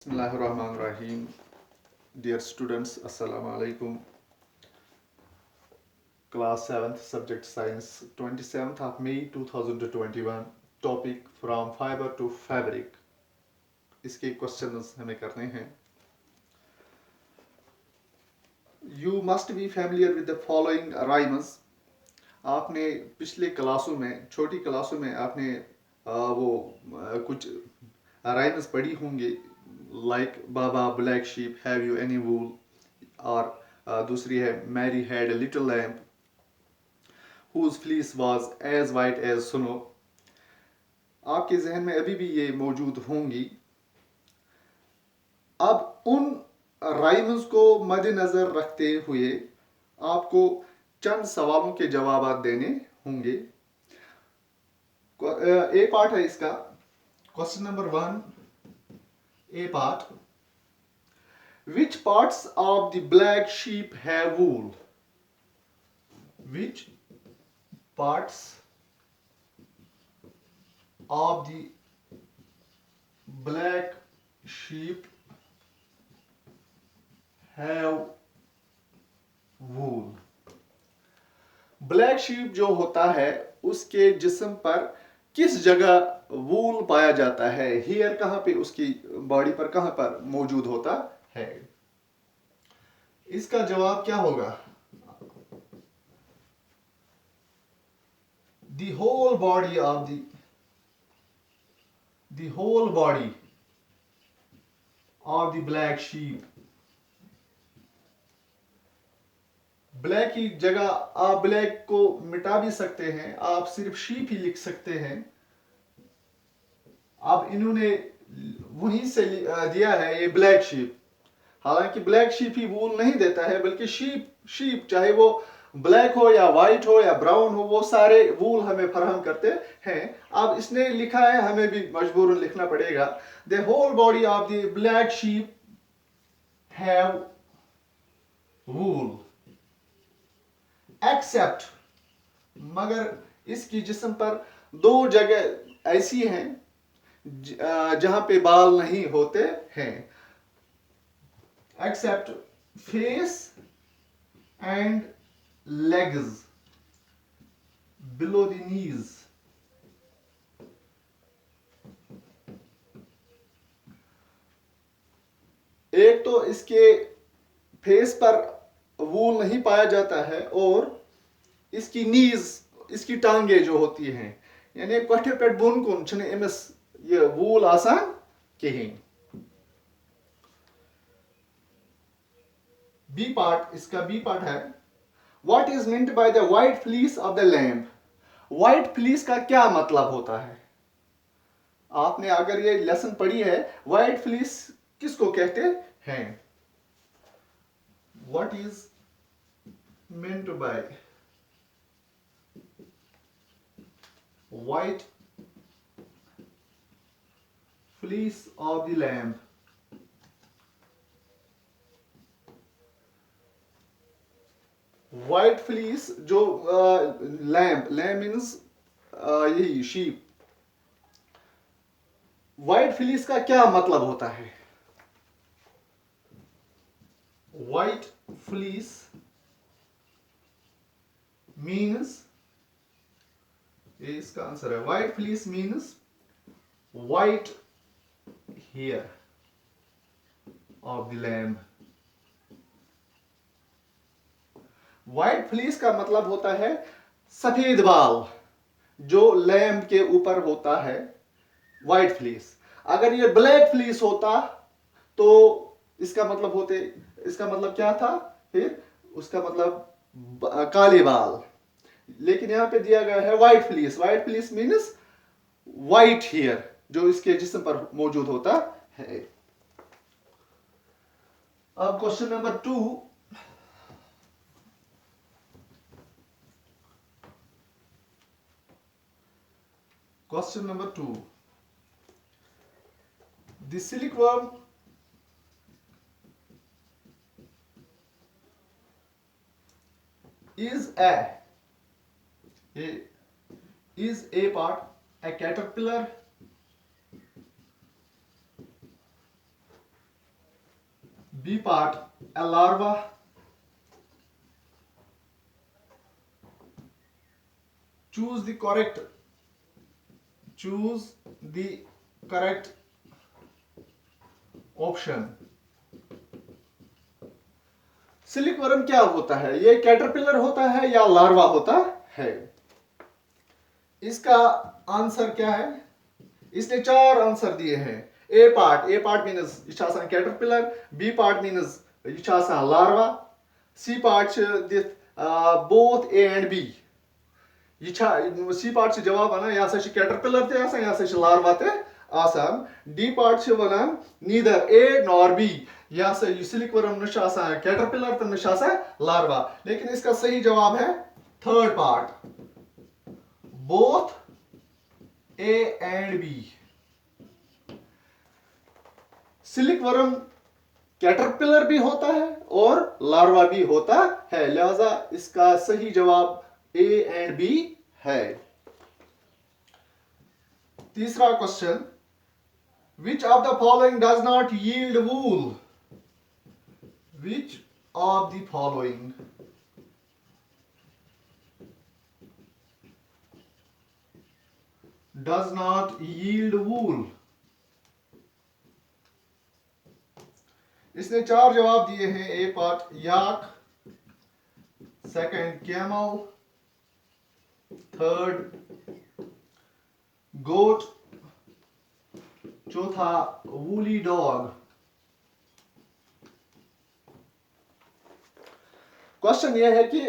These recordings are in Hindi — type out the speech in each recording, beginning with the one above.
Bismillahirrahmanirrahim. Dear students, Assalamu alaikum. Class 7th, subject science, 27th of May 2021. Topic from fiber to fabric. इसके questions हमें करने हैं. You must be familiar with the following rhymes. आपने पिछले क्लासों में, छोटी क्लासों में आपने कुछ राइम्स पढ़ी होंगी, like baa baa black sheep have you any wool, और दूसरी है Mary had a little lamp whose fleece was as white as snow. आपके जहन में अभी भी ये मौजूद होंगी. अब उन राइम्स को मद्देनजर रखते हुए आपको चंद सवालों के जवाब देने होंगे. ए पार्ट है इसका. Question number 1, A part. Which parts of the black sheep have wool? Which parts of the black sheep have wool? Black sheep जो होता है उसके जिस्म पर किस जगह वूल पाया जाता है? हेयर कहां पे, उसकी बॉडी पर कहां पर मौजूद होता है? इसका जवाब क्या होगा? The whole body of the black sheep. Black की जगह आप ब्लैक को मिटा भी सकते हैं, आप सिर्फ शीप ही लिख सकते हैं. अब इन्होंने वहीं से दिया है ये ब्लैक शीप. हालांकि ब्लैक शीप ही वूल नहीं देता है, बल्कि शीप चाहे वो ब्लैक हो या वाइट हो या ब्राउन हो, वो सारे वूल हमें फराहम करते हैं. अब इसने लिखा है, हमें भी मजबूरन लिखना पड़ेगा. The whole body of the black sheep have wool except, मगर इसकी जिस्म पर दो जगह ऐसी हैं जहां पे बाल नहीं होते हैं. Except face and legs below the knees. एक तो इसके फेस पर वूल नहीं पाया जाता है, और इसकी नीज, इसकी टांगे जो होती हैं, यानी कठे पे बोन कुन छने एमस ये वूल आसान कहीं. बी पार्ट, इसका बी पार्ट है. What is meant by the white fleece of the lamb? White fleece का क्या मतलब होता है? आपने अगर ये लेसन पढ़ी है, व्हाइट फ्लीस किसको कहते हैं? What is meant by white fleece of the lamb? white fleece जो lamb means यही sheep. white fleece का क्या मतलब होता है? white fleece means, ये इसका आंसर है. white fleece means white hair of the lamb. white fleece का मतलब होता है सफेद बाल जो लैम्ब के ऊपर होता है, white fleece. अगर ये black fleece होता तो इसका मतलब क्या था? फिर उसका मतलब काले बाल. लेकिन यहां पे दिया गया है white fleece. White fleece means white hair जो इसके जिस्म पर मौजूद होता है. अब question number 2. Question number 2. The silkworm is a part a caterpillar, B part, a larva. Choose the correct. Choose the correct option. Silk worm क्या होता है? ये कैटरपिलर होता है या लार्वा होता है? इसका आंसर क्या है? इसने 4 आंसर दिए हैं. A part means यह आसान कैटरपिलर. B part means यह आसान larva. C part दिथ both A and B. C part से जवाब आना यह हसा कैटरपिलर ते आसान यह हसा लार्वा ते आसान. D part से वनान neither A nor B. यह हसा सिल्क वर्म न आसान कैटरपिलर तो न आसान लार्वा. लेकिन इसका सही जवाब है third part, both A and B. Silk worm caterpillar भी होता है और लार्वा भी होता है, लिहाजा इसका सही जवाब A and B है. तीसरा question, which of the following does not yield wool? Which of the following does not yield wool? इसने 4 जवाब दिए हैं. ए पार्ट याक, सेकंड कैमल, थर्ड गोट, चौथा वूली डॉग. क्वेश्चन यह है कि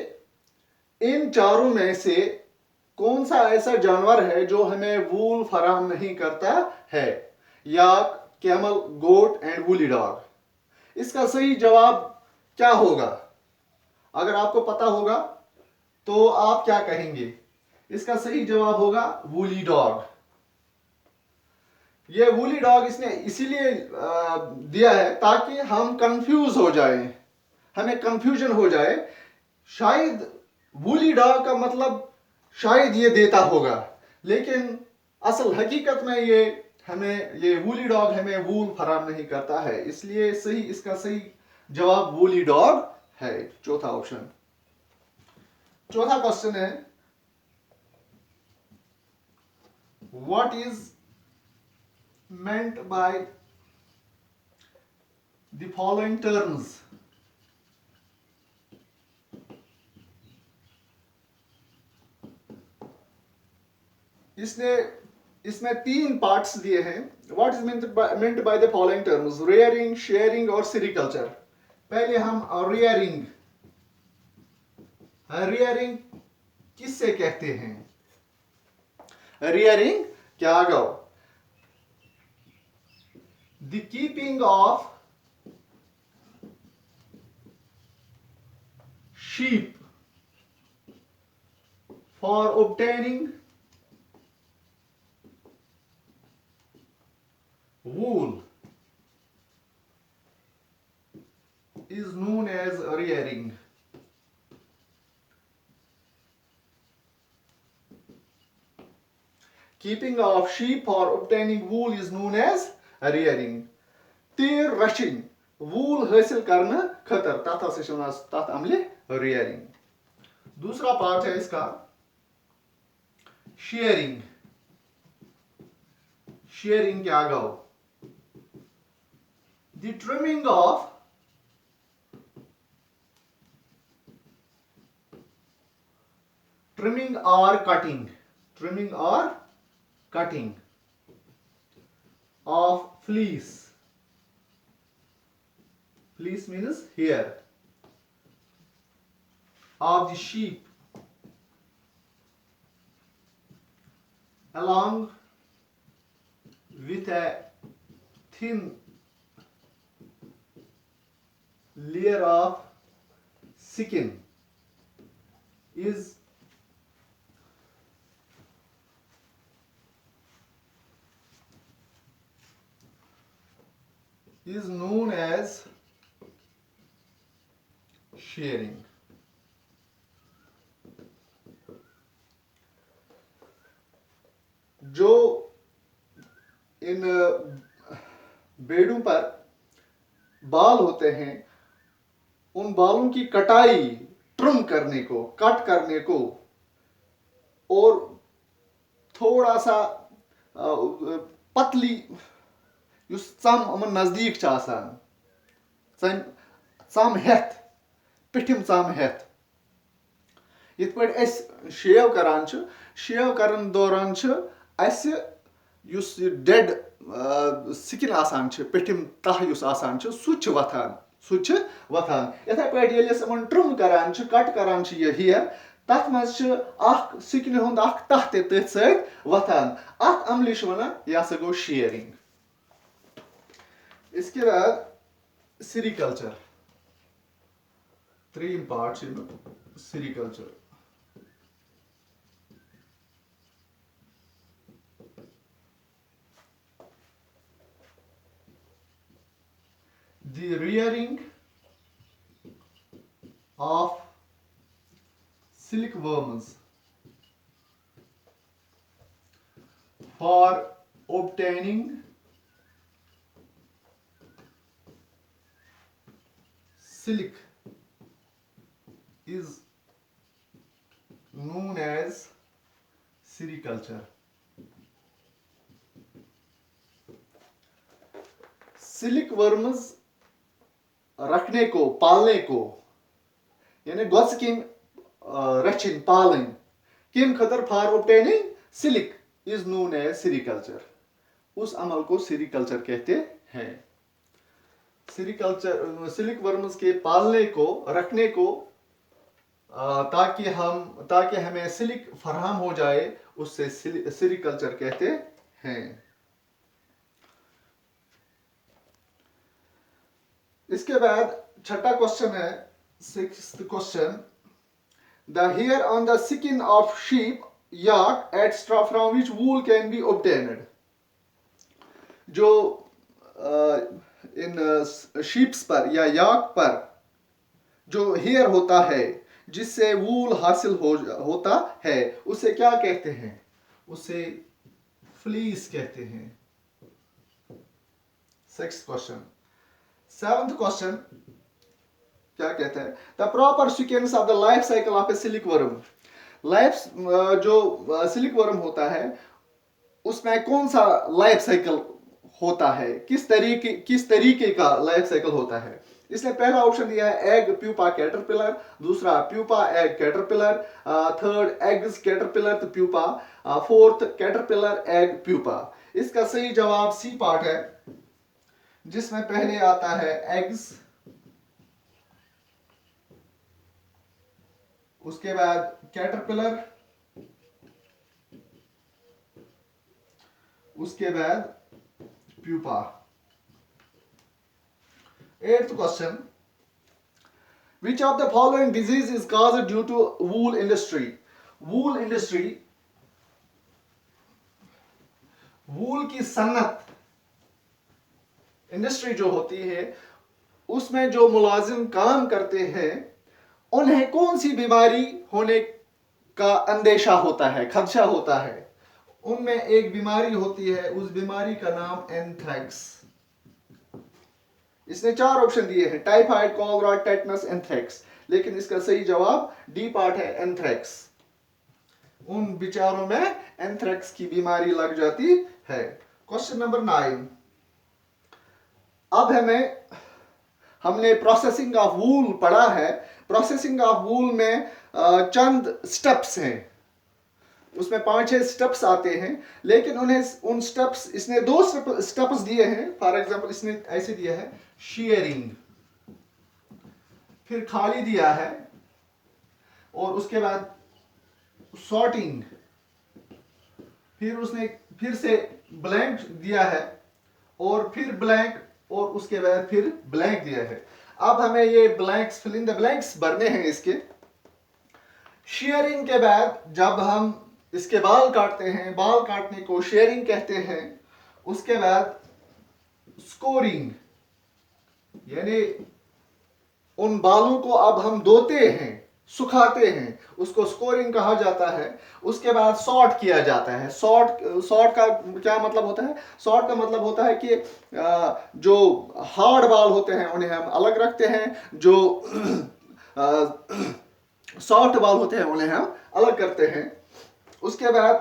इन चारों में से कौन सा ऐसा जानवर है जो हमें वूल फराहम नहीं करता है? Yak, camel, goat and woolly dog. इसका सही जवाब क्या होगा? अगर आपको पता होगा तो आप क्या कहेंगे? इसका सही जवाब होगा वूली डॉग. ये वूली डॉग इसने इसीलिए दिया है ताकि हम कंफ्यूज हो जाएं, हमें कंफ्यूजन हो जाए. शायद वूली डॉग का मतलब शायद ये देता होगा, लेकिन असल हकीकत में ये वूली डॉग हमें वूल फराहम नहीं करता है. इसलिए इसका सही जवाब वूली डॉग है, चौथा ऑप्शन. चौथा क्वेश्चन है, what is meant by the following terms? इसमें 3 पार्ट्स दिए हैं. What is meant by the following terms? rearing, sharing और सेरिकल्चर. पहले हम rearing किससे कहते हैं? rearing क्या गो? The keeping of sheep for obtaining wool is known as rearing. Keeping of sheep for obtaining wool is known as rearing. तीर रशिंग वूल हासिल करना खतर तथ अमले rearing. दूसरा पार्ट है इसका शेयरिंग. शेयरिंग क्या गो? The trimming or cutting of fleece. Fleece means hair of the sheep along with a thin layer of skin is known as shearing. जो इन बेड़ों पर बाल होते हैं, उन बालों की कटाई, ट्रिम करने को, कट करने को, और थोड़ा सा पतली युस सम अमन नजदीक छ आसान, सम हेथ, पिठिम सम हेथ, यिथ पट अस शेव करान छ, शेव करन दौरान छ अस युस डेड स्किन आसान छ, पिठिम तह युस आसान छ, सु छ वथान, सु छ वथान। इथे पट येले समन ट्रिम करान छ, कट करान छ ये हेयर, तथ मज छ अख स्किन हुंद अख तह ते तथ सहित वथान। अथ अमली छ वनान यह हसा गो शेयरिंग। इसके बाद sericulture, 3 parts in sericulture. The rearing of silkworms for obtaining silk is known as sericulture. Silk worms रखने को, पालने को, यानी गोस किन रचिन पालन किन खतर for obtaining silk is known as sericulture. उस अमल को सेरिकल्चर कहते हैं। सेरिकल्चर सिल्क वर्म्स के पालने को, रखने को, ताकि हमें सिल्क फराहम हो जाए, उससे सेरिकल्चर कहते हैं। इसके बाद छठा क्वेश्चन है, 6th question, the hair on the skin of sheep, yak एटस्ट्रा from which wool can be obtained. जो इन शीप्स पर या याक पर जो हेयर होता है जिससे वूल हासिल होता है, उसे क्या कहते हैं? उसे फ्लीस कहते हैं। 6th question. 7th क्वेश्चन क्या कहता है? The proper sequence of the life cycle of A silk worm. जो सिल्क वर्म होता है उसमें कौन सा लाइफ साइकिल होता है, किस तरीके का लाइफ साइकिल होता है? इसने पहला ऑप्शन दिया है एग प्यूपा कैटरपिलर, दूसरा pupa egg caterpillar, third eggs caterpillar तो pupa, fourth caterpillar egg pupa. इसका सही जवाब सी पार्ट है, जिसमें पहले आता है एग्स, उसके बाद कैटरपिलर, उसके बाद pupa. 8th question, which of the following disease is caused due to wool industry. Wool industry, wool की सन्नत इंडस्ट्री जो होती है, उसमें जो मुलाजिम काम करते हैं, उन्हें कौन सी बीमारी होने का अंदेशा होता है, खदशा होता है? उनमें एक बीमारी होती है, उस बीमारी का नाम एंथ्रैक्स। इसने 4 ऑप्शन दिए हैं, टाइफाइड, कॉलरा, टेटनस, एंथ्रैक्स, लेकिन इसका सही जवाब डी पार्ट है, एंथ्रैक्स। उन बेचारों में एंथ्रैक्स की बीमारी लग जाती है। Question number 9। अब हमने प्रोसेसिंग ऑफ वूल पढ़ा है। प्रोसेसिंग ऑफ वूल में चंद स्टेप्स हैं, उसमें 5-6 स्टेप्स आते हैं, लेकिन उन स्टेप्स इसने 2 स्टेप्स दिए हैं। फॉर एग्जांपल इसने ऐसे दिया है शेयरिंग, फिर खाली दिया है, और उसके बाद सॉर्टिंग, फिर उसने फिर से ब्लैंक दिया है, और फिर ब्लैंक, और उसके बाद फिर ब्लैंक दिया है। अब हमें ये blanks, fill in the blanks भरने हैं इसके। शेयरिंग के बाद जब हम इसके बाल काटते हैं, बाल काटने को शेयरिंग कहते हैं। उसके बाद स्कोरिंग, यानी उन बालों को अब हम धोते हैं, सुखाते हैं, उसको स्कोरिंग कहा जाता है। उसके बाद सॉर्ट किया जाता है। सॉर्ट का क्या मतलब होता है? सॉर्ट का मतलब होता है कि जो हार्ड बाल होते हैं उन्हें हम अलग रखते हैं, जो सॉफ्ट बाल होते हैं उन्हें हम अलग करते हैं। उसके बाद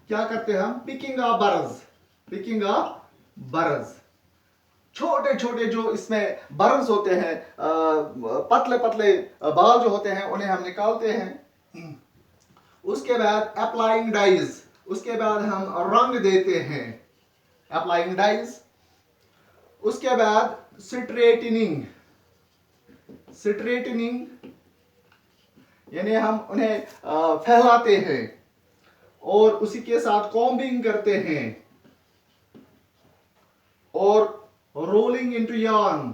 क्या करते हैं हम? Picking of birds. Picking of birds, छोटे छोटे जो इसमें बर्न्स होते हैं, पतले पतले बाल जो होते हैं उन्हें हम निकालते हैं। उसके बाद अप्लाइंग डाइज, उसके बाद हम रंग देते हैं, अप्लाइंग डाइज। उसके बाद स्ट्रेटनिंग, स्ट्रेटनिंग यानी हम उन्हें फैलाते हैं और उसी के साथ कॉम्बिंग करते हैं, और रोलिंग इनटू यार्न,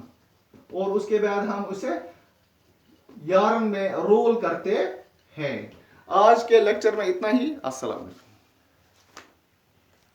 और उसके बाद हम उसे यार्न में रोल करते हैं। आज के लेक्चर में इतना ही। अस्सलाम वालेकुम।